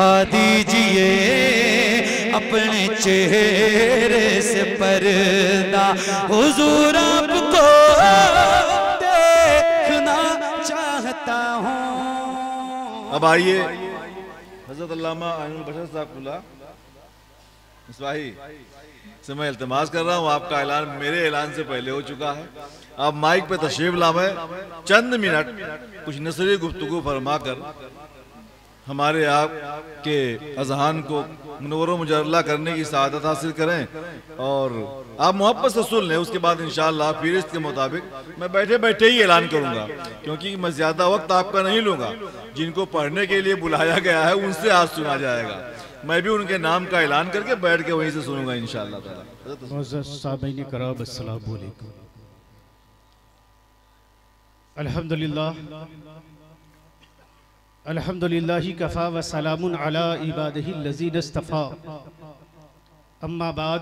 उठा दीजिए अपने चेहरे से पर्दा, हुजूर आपको देखना चाहता हूँ। अब आइए हज़रत अल्लामा आइनुल बशर साहब मिसबाही से मैं इल्तिमास कर रहा हूँ, आपका ऐलान मेरे ऐलान से पहले हो चुका है। आप माइक पे तशरीफ लाएं, चंद मिनट कुछ नसरी गुफ्तगू फरमा कर हमारे आप के अज़हान को मुनव्वर मुजल्ला करने की सआदत हासिल करें और आप मोहब्बत से सुन लें। उसके बाद इंशाअल्लाह फ़हरिस्त के मुताबिक मैं बैठे बैठे ही ऐलान करूँगा, क्योंकि मैं ज़्यादा वक्त आपका नहीं लूँगा। जिनको पढ़ने के लिए बुलाया गया है उनसे आज सुना जाएगा, मैं भी उनके नाम का ऐलान करके बैठ के वहीं से सुनूंगा इंशाअल्लाह ताला। अल्हम्दुलिल्लाह अल्हम्दुलिल्लाहि कफ़ा व सलामुन अला इबादिही लज़ीना इस्तफ़ा, अम्मा बाद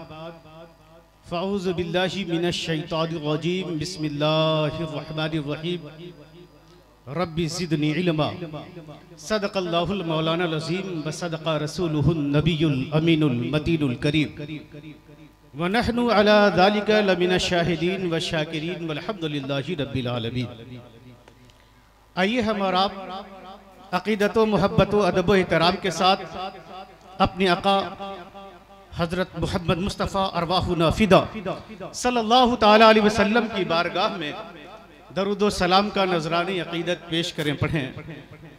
फ़अऊज़ु बिल्लाहि मिनश शैतानिर रजीम, बिस्मिल्लाहिर रहमानिर रहीम, रब्बि ज़िदनी इल्मा, सदक़ल्लाहुल मौलानाल अज़ीम व सदक़ा रसूलुहुन नबियुल अमीनुल मतीनुल करीम, व नहनु अला ज़ालिका लमिनश शाहिदीन व शाकिरीन वल्हम्दुलिल्लाहि रब्बिल आलमीन। आइए हम और आप अक़ीदत व मोहब्बत व अदब व एहतराम के साथ अपने आका हज़रत मोहम्मद मुस्तफ़ा अरवाहुना फ़िदा सल्लल्लाहु ताला अलैहि वसल्लम की बारगाह में दरूद व सलाम का नजरानी अक़ीदत पेश करें, पढ़ें।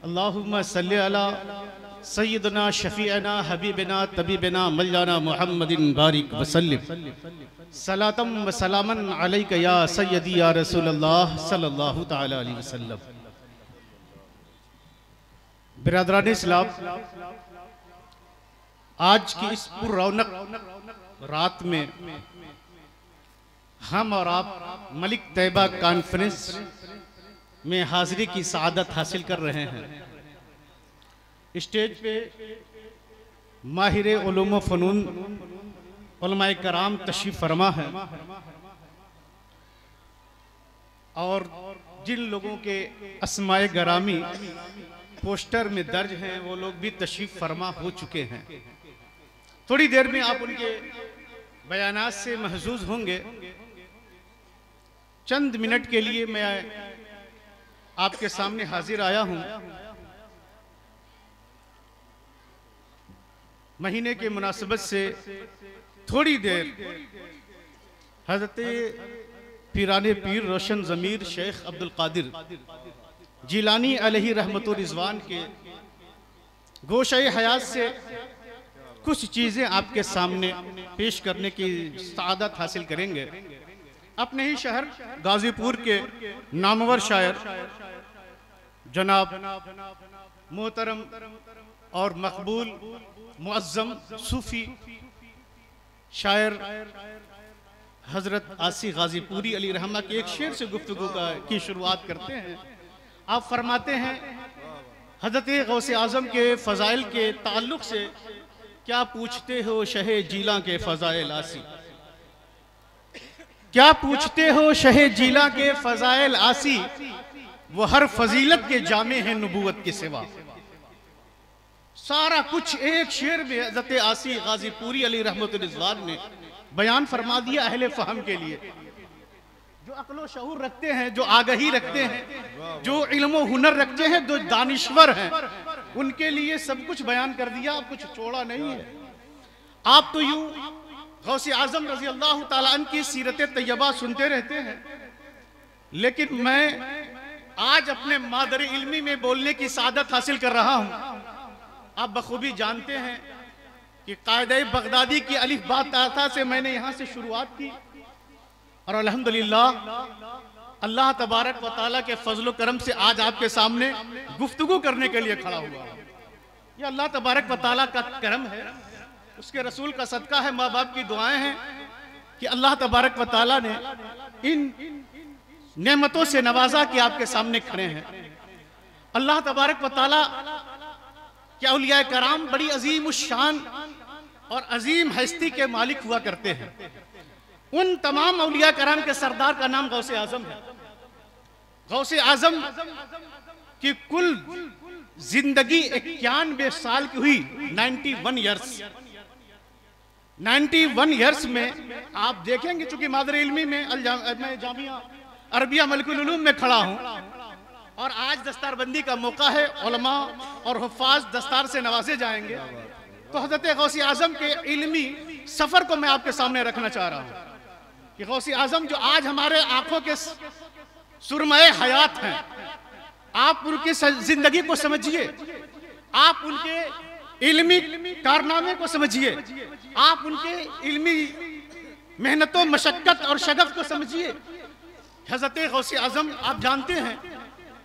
अल्लाहुम्मा सल्लि अला सय्यदना शफ़ीअना हबीबना तबीबना मौलाना मुहम्मदिन बारिक वसल्लिम, सलातम व सलामन अलैका या सय्यदी या रसूलल्लाह सल्लल्लाहु ताला अलैहि वसल्लम। बिरादरान इस्लाम, आज की इस पुररौनक रात में हम और आप मलिक तैयबा कॉन्फ्रेंस में हाजिरी की सआदत हासिल कर रहे हैं। स्टेज पे माहिर उलूम व फ़नून उलमाए कराम तशरीफ़ फरमा है और जिन लोगों के अस्माए गरामी पोस्टर में दर्ज हैं वो लोग भी तशरीफ़ फरमा हो चुके हैं। थोड़ी देर में आप उनके बयानात से महजूज होंगे। चंद मिनट के लिए मैं आपके सामने हाजिर आया हूं। महीने के मुनासिबत से थोड़ी देर हज़रत पीराने पीर रोशन ज़मीर शेख अब्दुल कादिर जिलानी अलैहि रहमतुर रिज़वान के गोशे हयात से कुछ चीज़ें आपके सामने पेश करने की सआदत हासिल करेंगे। अपने ही शहर गाजीपुर के नामवर शायर जनाब मोहतरम और मकबूल मुअज़्ज़म सूफ़ी शायर हज़रत आसी गाजीपुरी अली रहमा के एक शेर से गुफ्तगू की शुरुआत करते हैं। आप फरमाते हैं, हज़रत गौसे आज़म के फ़ज़ाइल के ताल्लुक़ से क्या पूछते हो शहे जीला के फ़ज़ाइल आसी, क्या पूछते हो शहे जीला के फ़ज़ाइल आसी, वो हर फजीलत के जामे हैं नबूवत के सिवा। सारा कुछ एक शेर में हज़रत आसी गाजीपुरी अली रहमतुल्लाह रिज़वान ने बयान फरमा दिया अहले फ़हम के लिए। जो अक्ल व शऊर रखते हैं, जो आगही रखते हैं, जो इल्म व हुनर रखते हैं, जो दानिश्वर हैं, उनके लिए सब कुछ बयान कर दिया, अब कुछ छोड़ा नहीं है। आप तो यूं गौसे आज़म रज़ी अल्लाह ताला अन्हु की सीरत तैयबा सुनते रहते हैं, लेकिन मैं आज अपने मादर इल्मी में बोलने की सादत हासिल कर रहा हूं। आप बखूबी जानते हैं कि कायदे बगदादी की अलिफ बा ता से मैंने यहाँ से शुरुआत की और अल्हम्दुलिल्लाह अल्लाह तबारक व तआला के फजल करम से आज आपके सामने गुफ्तगू करने के लिए खड़ा हुआ। ये अल्लाह तबारक व तआला का करम है, उसके रसूल का सदका है, माँ बाप की दुआएं हैं कि अल्लाह तबारक व तआला ने इन नेमतों से नवाजा कि आपके सामने खड़े हैं। अल्लाह तबारक व तआला के औलिया कराम बड़ी अजीम उश्शान और अजीम हस्ती के मालिक हुआ करते हैं। उन तमाम औलिया कराम के सरदार का नाम गौसे आजम है। गौसे आजम की कुल जिंदगी 91 साल की हुई, 91 ईयर्स। 91 ईयर्स में आप देखेंगे, चूंकि मादर इल्मी में मैं जामिया अरबिया मलिकुल उलूम में खड़ा हूं और आज दस्तारबंदी का मौका है, उलमा और हुफ्फाज दस्तार से नवाजे जाएंगे, तो हजरत गौसी आजम के इल्मी सफर को मैं आपके सामने रखना चाह रहा हूं कि गौसी आजम जो आज हमारे आंखों के सुरमए हयात हैं, आप उनकी जिंदगी को समझिए, आप उनके इल्मी कारनामे को समझिए, आप उनके इल्मी मेहनतों मशक्कत और शगफ को समझिए। हजरत गौसी आजम आप जानते हैं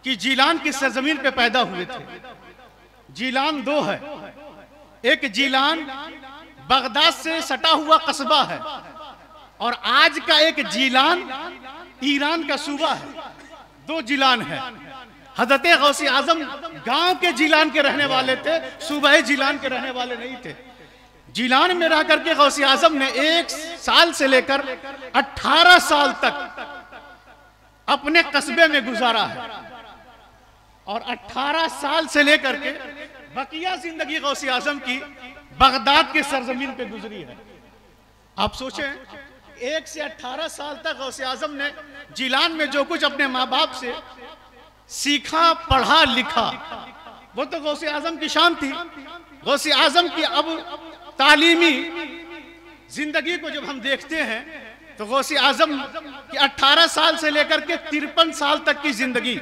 कि जीलान की सरजमीन पे पैदा हुए थे। जीलान दो है, एक जीलान बगदाद से सटा हुआ कस्बा है और आज का एक जीलान ईरान का सूबा है। दो जीलान है। हजरत गौसी आजम गांव के जीलान के रहने वाले थे, सूबे जीलान के रहने वाले नहीं थे। जीलान में रह करके गौसी आजम ने 1 साल से लेकर 18 साल तक अपने कस्बे में गुजारा है और 18 साल से लेकर के बकिया जिंदगी गौसी आजम की बगदाद के सरजमीन पे गुजरी है। आप सोचें, 1 से 18 साल तक गौसी आजम ने जीलान में जो कुछ अपने माँ बाप से सीखा, पढ़ा, लिखा, वो तो गौसी आजम की शान थी। गौसी आजम की अब तालीमी जिंदगी को जब हम देखते हैं तो गौसी आजम की 18 साल से लेकर के 53 साल तक की जिंदगी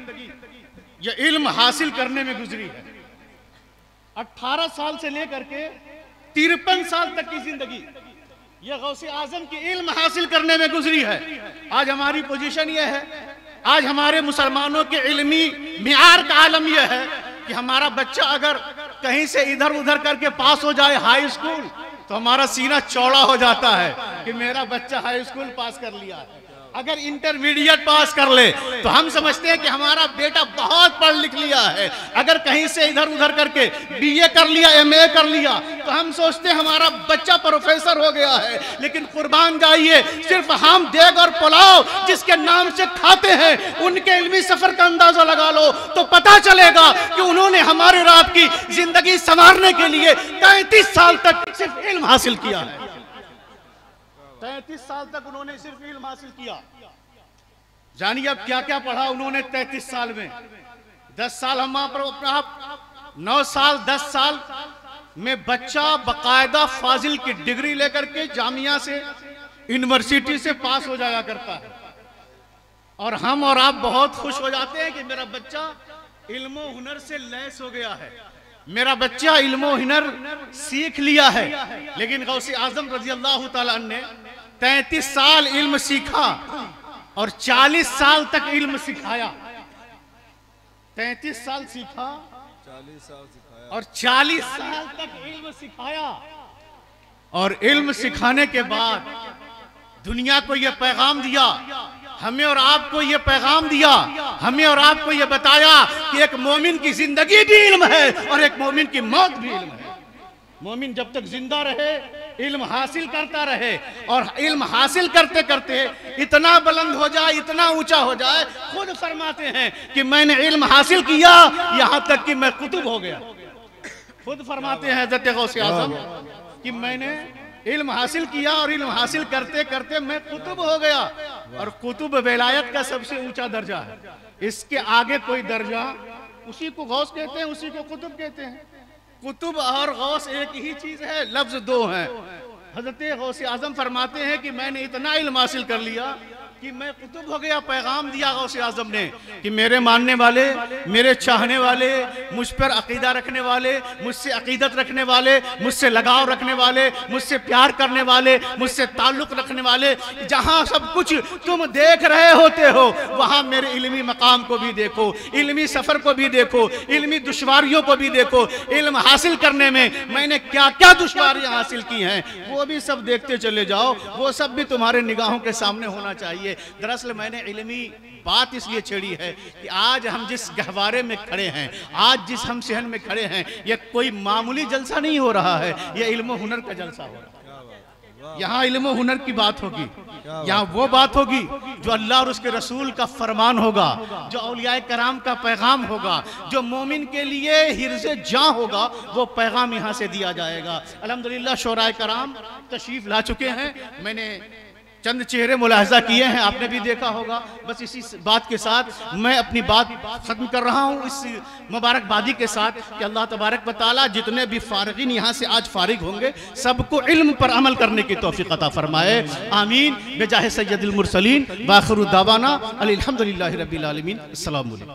ये इल्म हासिल करने में गुजरी है। 18 साल से लेकर के 53 साल तक की जिंदगी ये गौसी आजम की इल्म हासिल करने में गुजरी है। आज हमारी पोजीशन ये है, आज हमारे मुसलमानों के इल्मी मियार का आलम यह है कि हमारा बच्चा अगर कहीं से इधर उधर करके पास हो जाए हाई स्कूल, तो हमारा सीना चौड़ा हो जाता है कि मेरा बच्चा हाई स्कूल पास कर लिया है। अगर इंटरमीडिएट पास कर ले तो हम समझते हैं कि हमारा बेटा बहुत पढ़ लिख लिया है। अगर कहीं से इधर उधर करके बीए कर लिया, एमए कर लिया, तो हम सोचते हैं हमारा बच्चा प्रोफेसर हो गया है। लेकिन कुर्बान जाइए, सिर्फ हम देग और पुलाव जिसके नाम से खाते हैं, उनके इल्मी सफर का अंदाजा लगा लो तो पता चलेगा कि उन्होंने हमारे रात की जिंदगी संवारने के लिए 33 साल तक सिर्फ इल्म हासिल किया है। 33 साल तक उन्होंने सिर्फ इल्म हासिल किया। जानिए अब क्या क्या पढ़ा उन्होंने 33 साल में। 10 साल हम आप 9 साल 10 साल में बच्चा बकायदा फाजिल की डिग्री लेकर के जामिया से, यूनिवर्सिटी से पास हो जाया करता है और हम और आप बहुत खुश हो जाते हैं कि मेरा बच्चा इल्मो हुनर से लैस हो गया है, मेरा बच्चा इल्मो हुनर सीख लिया है। लेकिन गौसी आजम रजी अल्लाह ताला अन्हु ने 33 साल इल्म सीखा और 40 साल तक इल्म सिखाया। 33 साल सीखा, 40 साल सिखाया और 40 साल तक इल्म सिखाया। और इल्म सिखाने के बाद दुनिया को यह पैगाम दिया, हमें और आपको ये पैगाम दिया, हमें और आपको ये बताया कि एक मोमिन की जिंदगी भी इल्म है और एक मोमिन की मौत भी इल्म है। मोमिन जब तक जिंदा रहे इल्म हासिल करता रहे और इल्म हासिल करते करते इतना बुलंद हो जाए, इतना ऊंचा हो जाए, खुद फरमाते हैं कि मैंने इल्म हासिल किया यहां तक कि मैं कुतुब हो गया। खुद फरमाते हैं हज़रत गौसे आज़म कि मैंने इल्म हासिल किया और इल्म हासिल करते करते मैं कुतुब हो गया। और कुतुब विलायत का सबसे ऊंचा दर्जा है, इसके आगे कोई दर्जा, उसी को गौस कहते हैं, उसी को कुतुब कहते हैं। कुतुब और गौस एक ही चीज है, लफ्ज दो हैं। हजरत गौसे आजम फरमाते हैं कि मैंने इतना इल्म हासिल कर लिया कि मैं कुतुब हो गया। पैगाम दिया गौसे आजम ने कि मेरे मानने वाले, मेरे चाहने वाले, मुझ पर अकीदा रखने वाले, मुझसे अकीदत रखने वाले, मुझसे लगाव रखने वाले, मुझसे प्यार करने वाले, मुझसे ताल्लुक़ रखने वाले, जहाँ सब कुछ तुम देख रहे होते हो वहाँ मेरे इल्मी मकाम को भी देखो, इल्मी सफ़र को भी देखो, इल्मी दुश्वारियों को भी देखो। इल्म हासिल करने में मैंने क्या क्या दुश्वारियाँ हासिल की हैं वो भी सब देखते चले जाओ, वो सब भी तुम्हारे निगाहों के सामने होना चाहिए। दरअसल मैंने इल्मी बात इसलिए छेड़ी है कि आज हम जिस गहवारे में खड़े हैं, आज जिस हम शहर में खड़े हैं, यह कोई मामूली जलसा नहीं हो रहा है, यह इल्म हुनर का जलसा हो रहा है। यहाँ इल्म और हुनर की बात होगी, यहाँ वो बात होगी जो अल्लाह और उसके रसूल का फरमान होगा, जो औलिया कराम का पैगाम होगा, जो मोमिन के लिए हिर्ज़े जाँ होगा, वो पैगाम यहाँ से दिया जाएगा। अल्हम्दुलिल्लाह शोराए कराम तशरीफ ला चुके हैं। मैंने चंद चेहरे मुलाहजा किए हैं, आपने भी देखा होगा। बस इसी बात के साथ मैं अपनी बात ख़त्म कर रहा हूँ, इस मुबारकबादी के साथ कि अल्लाह तबारक व तआला जितने भी फारिगीन यहाँ से आज फारिग होंगे सबको इल्म पर अमल करने की तौफीक अता फरमाए। आमीन। बेजाहे सय्यदुल मुरसलीन व आखिरु दावाना अनिल हम्दुलिल्लाहि रब्बिल आलमीन। अस्सलामु अलैकुम।